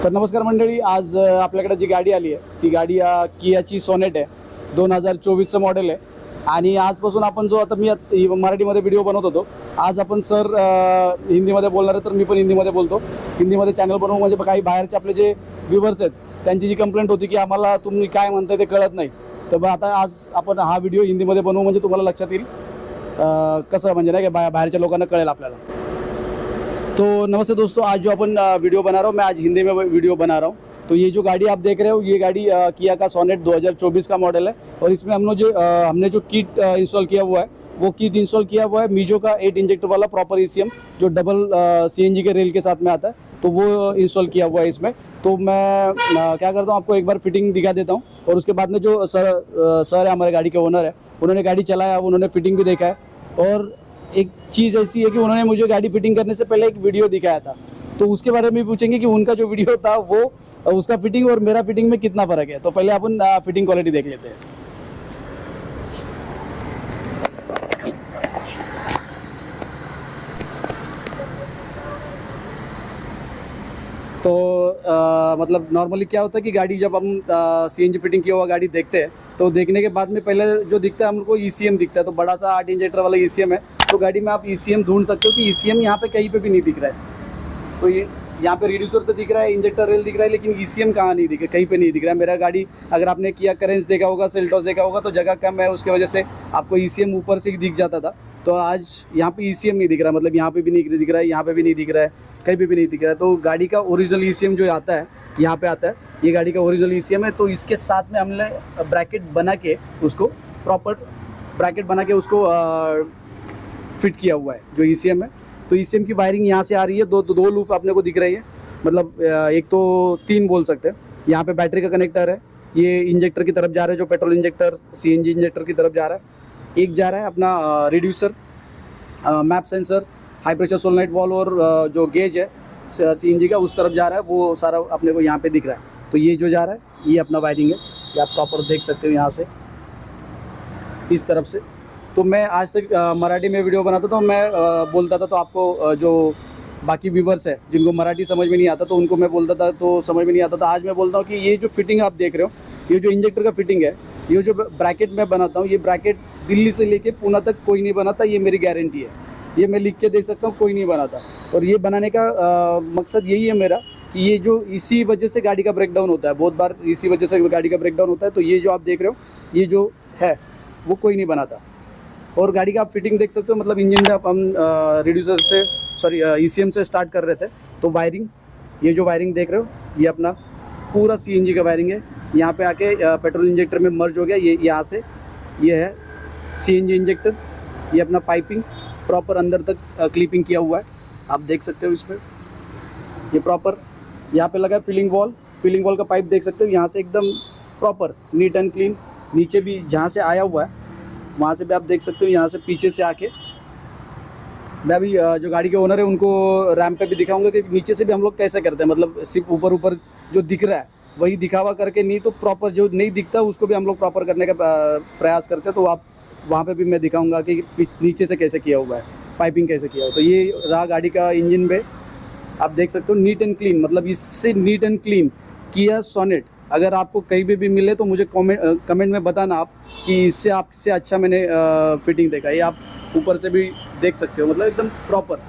तर नमस्कार मंडळी, आज आपल्याकडे जी गाडी आली आहे ती गाडी कियाची सोनेट आहे. 2024चं मॉडेल आहे. आणि आजपासून आपण जो आता मी मराठीमध्ये व्हिडिओ बनवत होतो, आज आपण सर हिंदीमध्ये बोलणार आहे, तर मी पण हिंदीमध्ये बोलतो. हिंदीमध्ये चॅनल बनवू म्हणजे काही बाहेरचे आपले जे व्ह्यूवर्स आहेत त्यांची जी कंप्लेंट होती की आम्हाला तुम्ही काय म्हणताय ते कळत नाही, तर आता आज आपण हा व्हिडिओ हिंदीमध्ये बनवू म्हणजे तुम्हाला लक्षात येईल कसं, म्हणजे नाही का बाहेरच्या लोकांना कळेल आपल्याला. तो नमस्ते दोस्तों, आज जो अपन वीडियो बना रहा हूँ मैं, आज हिंदी में वीडियो बना रहा हूँ. तो ये जो गाड़ी आप देख रहे हो, ये गाड़ी किया का सोनेट 2024 का मॉडल है. और इसमें हमने जो किट इंस्टॉल किया हुआ है, वो किट इंस्टॉल किया हुआ है मीजो का 8 इंजेक्टर वाला प्रॉपर ECM जो डबल CNG के रेल के साथ में आता है, तो वो इंस्टॉल किया हुआ है इसमें. तो मैं क्या करता हूँ, आपको एक बार फिटिंग दिखा देता हूँ, और उसके बाद में जो सर है हमारे गाड़ी के ओनर है, उन्होंने गाड़ी चलाया, उन्होंने फिटिंग भी देखा है. और एक चीज़ ऐसी है कि उन्होंने मुझे गाड़ी फिटिंग करने से पहले एक वीडियो दिखाया था, तो उसके बारे में पूछेंगे कि उनका जो वीडियो था वो उसका फिटिंग और मेरा फिटिंग में कितना फ़र्क है. तो पहले अपन फिटिंग क्वालिटी देख लेते हैं. तो मतलब नॉर्मली क्या होता है कि गाड़ी जब हम CNG फिटिंग किया हुआ गाड़ी देखते हैं, तो देखने के बाद में पहले जो दिखता है हमको ECM दिखता है. तो बड़ा सा 8 इंजेक्टर वाला ECM है. तो गाड़ी में आप ECM ढूंढ सकते हो कि ECM यहाँ पे कहीं पे भी नहीं दिख रहा है. तो ये यहाँ पे रिड्यूसर तो दिख रहा है, इंजेक्टर रेल दिख रहा है, लेकिन ECM कहाँ नहीं दिख रहा, कहीं पे नहीं दिख रहा है. मेरा गाड़ी अगर आपने किया करेंस देखा होगा, सेल्टोस देखा होगा, तो जगह कम है, उसकी वजह से आपको ECM ऊपर से ही दिख जाता था. तो आज यहाँ पे ECM नहीं दिख रहा, मतलब यहाँ पे भी नहीं दिख रहा है, यहाँ पे भी नहीं दिख रहा है, कहीं पे भी नहीं दिख रहा है. तो गाड़ी का ओरिजिनल ECM जो आता है यहाँ पे आता है, ये गाड़ी का ओरिजिनल ECM है. तो इसके साथ में हमने ब्रैकेट बना के उसको प्रॉपर ब्रैकेट बना के उसको फिट किया हुआ है जो ECM है. तो ECM की वायरिंग यहाँ से आ रही है, दो लूप अपने को दिख रही है, मतलब एक तो 3 बोल सकते हैं. यहाँ पे बैटरी का कनेक्टर है, ये इंजेक्टर की तरफ जा रहा है, जो पेट्रोल इंजेक्टर CNG इंजेक्टर की तरफ जा रहा है. एक जा रहा है अपना reducer, map sensor, high pressure solenoid valve, और जो गेज है CNG का उस तरफ जा रहा है, वो सारा अपने को यहाँ पे दिख रहा है. तो ये जो जा रहा है ये अपना वायरिंग है, ये आप प्रॉपर देख सकते हो यहाँ से इस तरफ से. तो मैं आज तक मराठी में वीडियो बनाता था, तो मैं बोलता था, तो आपको जो बाकी व्यूवर्स है जिनको मराठी समझ में नहीं आता, तो उनको मैं बोलता था तो समझ में नहीं आता था. आज मैं बोलता हूँ कि ये जो फिटिंग आप देख रहे हो, ये जो इंजेक्टर का फिटिंग है, ये जो ब्रैकेट मैं बनाता हूँ, ये ब्रैकेट दिल्ली से लेके पूना तक कोई नहीं बनाता, ये मेरी गारंटी है. ये मैं लिख के देख सकता हूँ, कोई नहीं बनाता. और ये बनाने का मकसद यही है मेरा कि ये जो इसी वजह से गाड़ी का ब्रेकडाउन होता है, बहुत बार इसी वजह से गाड़ी का ब्रेकडाउन होता है. तो ये जो आप देख रहे हो, ये जो है वो कोई नहीं बनाता. और गाड़ी का आप फिटिंग देख सकते हो, मतलब इंजन में हम रिड्यूसर से ECM से स्टार्ट कर रहे थे. तो वायरिंग, ये जो वायरिंग देख रहे हो, ये अपना पूरा CNG का वायरिंग है. यहाँ पे आके पेट्रोल इंजेक्टर में मर्ज हो गया, ये यहाँ से ये है CNG इंजेक्टर. ये अपना पाइपिंग प्रॉपर अंदर तक क्लिपिंग किया हुआ है, आप देख सकते हो इसमें. ये प्रॉपर यहाँ पे लगा है फिलिंग वॉल का पाइप देख सकते हो, यहाँ से एकदम प्रॉपर नीट एंड क्लीन. नीचे भी जहाँ से आया हुआ है वहाँ से भी आप देख सकते हो, यहाँ से पीछे से आके. मैं अभी जो गाड़ी के ओनर है उनको रैम्प पे भी दिखाऊंगा कि नीचे से भी हम लोग कैसे करते हैं, मतलब सिर्फ ऊपर जो दिख रहा है वही दिखावा करके, नहीं तो प्रॉपर जो नहीं दिखता उसको भी हम लोग प्रॉपर करने का प्रयास करते हैं. तो आप वहाँ पे भी मैं दिखाऊंगा कि नीचे से कैसे किया हुआ है, पाइपिंग कैसे किया हुआ. तो ये रहा गाड़ी का इंजन पे, आप देख सकते हो नीट एंड क्लीन, मतलब इससे नीट एंड क्लीन किया सोनेट. अगर आपको कहीं भी मिले तो मुझे कमेंट में बताना आप कि इससे आपसे अच्छा मैंने फिटिंग देखा. ये आप ऊपर से भी देख सकते हो, मतलब एकदम प्रॉपर.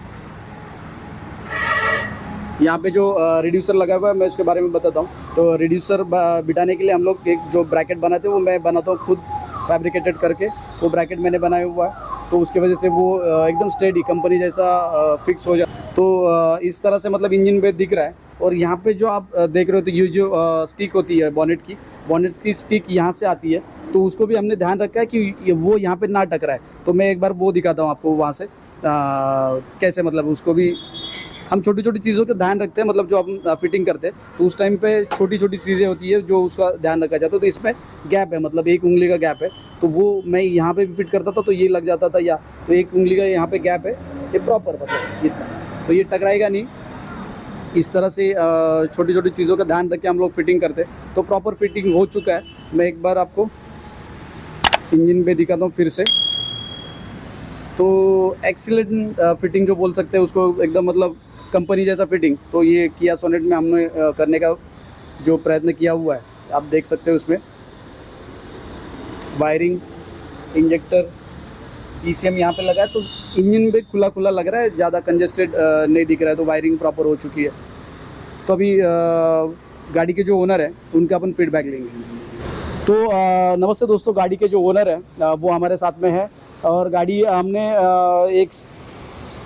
यहाँ पे जो रिड्यूसर लगा हुआ है मैं उसके बारे में बताता हूँ. तो रिड्यूसर बिठाने के लिए हम लोग एक जो ब्रैकेट बनाते हैं वो मैं बनाता हूँ खुद, फैब्रिकेटेड करके. वो ब्रैकेट मैंने बनाया हुआ है, तो उसकी वजह से वो एकदम स्टेडी कंपनी जैसा फिक्स हो जाए. तो इस तरह से मतलब इंजन पे दिख रहा है. और यहाँ पे जो आप देख रहे हो, तो ये जो स्टिक होती है बॉनेट की स्टिक यहाँ से आती है, तो उसको भी हमने ध्यान रखा है कि वो यहाँ पे ना टकराए. तो मैं एक बार वो दिखाता हूँ आपको वहाँ से कैसे, मतलब उसको भी हम छोटी छोटी चीज़ों का ध्यान रखते हैं. मतलब जो हम फिटिंग करते हैं तो उस टाइम पे छोटी छोटी चीज़ें होती है जो उसका ध्यान रखा जाता है. तो इसमें गैप है, मतलब 1 उंगली का गैप है, तो वो मैं यहाँ पे भी फिट करता था तो ये लग जाता था, या तो 1 उंगली का यहाँ पे गैप है, ये प्रॉपर मतलब इतना, तो ये टकराएगा नहीं. इस तरह से छोटी छोटी चीज़ों का ध्यान रख के हम लोग फिटिंग करते हैं. तो प्रॉपर फिटिंग हो चुका है. मैं एक बार आपको इंजन पे दिखाता हूँ फिर से. तो एक्सीलेंट फिटिंग जो बोल सकते हैं उसको, एकदम मतलब कंपनी जैसा फिटिंग, तो ये किया सोनेट में हमने करने का जो प्रयत्न किया हुआ है, आप देख सकते हो। उसमें वायरिंग, इंजेक्टर, ECM यहाँ पे लगा है, तो इंजन भी खुला खुला लग रहा है, ज़्यादा कंजेस्टेड नहीं दिख रहा है, तो वायरिंग प्रॉपर हो चुकी है। तो अभी गाड़ी के जो ओनर है उनका अपन फीडबैक लेंगे। तो नमस्ते दोस्तों, गाड़ी के जो ओनर है वो हमारे साथ में है, और गाड़ी हमने एक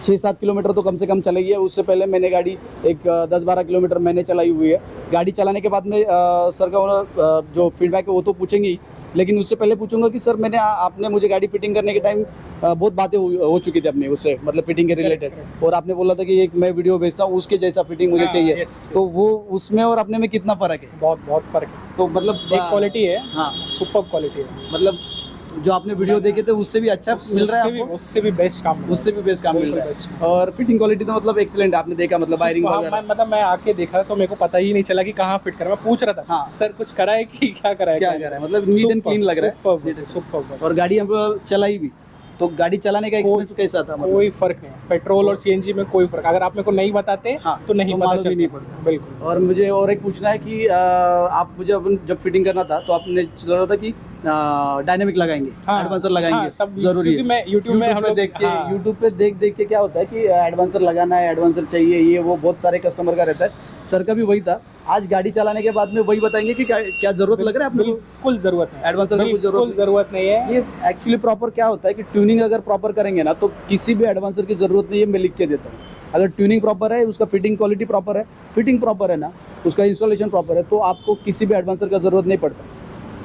6-7 किलोमीटर तो कम से कम चलाई है। उससे पहले मैंने गाड़ी एक 10-12 किलोमीटर मैंने चलाई हुई है। गाड़ी चलाने के बाद में सर का ओनर जो फीडबैक है वो तो पूछेंगे ही, लेकिन उससे पहले पूछूंगा कि सर आपने मुझे गाड़ी फिटिंग करने के टाइम बहुत बातें हो चुकी थी अपनी उससे, मतलब फिटिंग के रिलेटेड, और आपने बोला था कि एक मैं वीडियो भेजता हूँ उसके जैसा फिटिंग मुझे चाहिए। तो वो उसमें और अपने में कितना फ़र्क है? बहुत फ़र्क है। तो मतलब एक क्वालिटी है, हाँ, सुपर क्वालिटी है। मतलब जो आपने वीडियो देखे थे उससे भी अच्छा मिल रहा है आपको? उससे भी बेस्ट काम, उससे भी बेस्ट काम मिल रहा है। और फिटिंग क्वालिटी तो मतलब एक्सीलेंट आपने देखा, मतलब वायरिंग वगैरह। मतलब मैं आके देखा तो मेरे को पता ही नहीं चला कि कहाँ फिट करा। मैं पूछ रहा था, हाँ सर कुछ करा है कि क्या करा है, मतलब नीट एंड क्लीन लग रहा है, सुपर। और गाड़ी हम चलाई भी, तो गाड़ी चलाने का एक्सपीरियंस कैसा था? मतलब कोई फर्क नहीं, पेट्रोल और CNG में कोई फर्क। अगर आप मेरे को नहीं बताते तो नहीं पता चलता, नहीं पड़ता। बिल्कुल। और मुझे और एक पूछना है कि आप मुझे जब फिटिंग करना था तो आपने चल रहा था कि डायनेमिक लगाएंगे, एडवांसर लगाएंगे, सब जरूरी है। मैं यूट्यूब पे देख के, यूट्यूब पे देख के क्या होता है कि एडवांसर लगाना है, एडवांसर चाहिए, ये वो बहुत सारे कस्टमर का रहता है। सर का भी वही था। आज गाड़ी चलाने के बाद में वही बताएंगे कि क्या जरूरत लग रहा है आपको? बिल्कुल जरूरत नहीं, एडवांसर की जरूरत नहीं है। ये एक्चुअली प्रॉपर क्या होता है कि ट्यूनिंग अगर प्रॉपर करेंगे ना तो किसी भी एडवांसर की जरूरत नहीं है, मैं लिख के देता हूँ। अगर ट्यूनिंग प्रॉपर है, उसका फिटिंग क्वालिटी प्रॉपर है, फिटिंग प्रॉपर है ना, उसका इंस्टॉलेशन प्रॉपर है, तो आपको किसी भी एडवांसर का जरूरत नहीं पड़ता।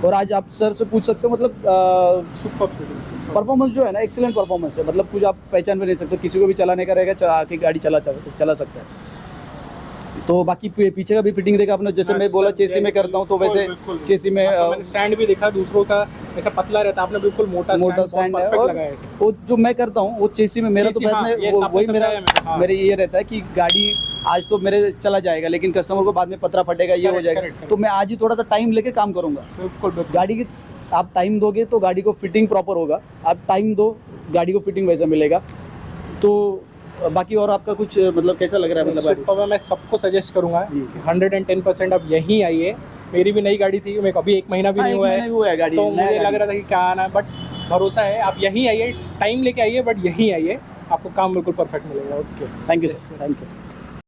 और आज आप सर से पूछ सकते हो, मतलब सुपर फिटिंग परफॉर्मेंस जो है ना, एक्सीलेंट परफॉर्मेंस है। मतलब कुछ आप पहचान भी नहीं सकते, किसी को भी चलाने का रहेगा आके गाड़ी चला सकता है। तो बाकी पीछे का भी फिटिंग देखा आपने, जैसे मैं बोला चेसी में करता हूँ, तो वैसे चेसी में मैंने स्टैंड भी देखा दूसरों का ऐसा पतला रहता है, आपने बिल्कुल मोटा स्टैंड है। और वो जो मैं करता हूँ वो चेसी में, मेरा तो वही मेरे ये रहता है कि गाड़ी आज तो मेरे चला जाएगा, लेकिन कस्टमर को बाद में पतरा फटेगा, ये हो जाएगा, तो मैं आज ही थोड़ा सा टाइम लेके काम करूँगा। बिल्कुल। गाड़ी की आप टाइम दोगे तो गाड़ी को फिटिंग प्रॉपर होगा, आप टाइम दो गाड़ी को फिटिंग वैसा मिलेगा। तो बाकी और आपका कुछ मतलब कैसा लग रहा है? मतलब मैं सबको सजेस्ट करूंगा 110% आप यहीं आइए। मेरी भी नई गाड़ी थी, मेरे को अभी 1 महीना भी नहीं हुआ है गाड़ी, तो मुझे लग रहा था कि क्या आना है, बट भरोसा है, आप यहीं आइए, टाइम लेके आइए, बट यहीं आइए, आपको काम बिल्कुल परफेक्ट मिलेगा। Okay, thank you sir, thank you.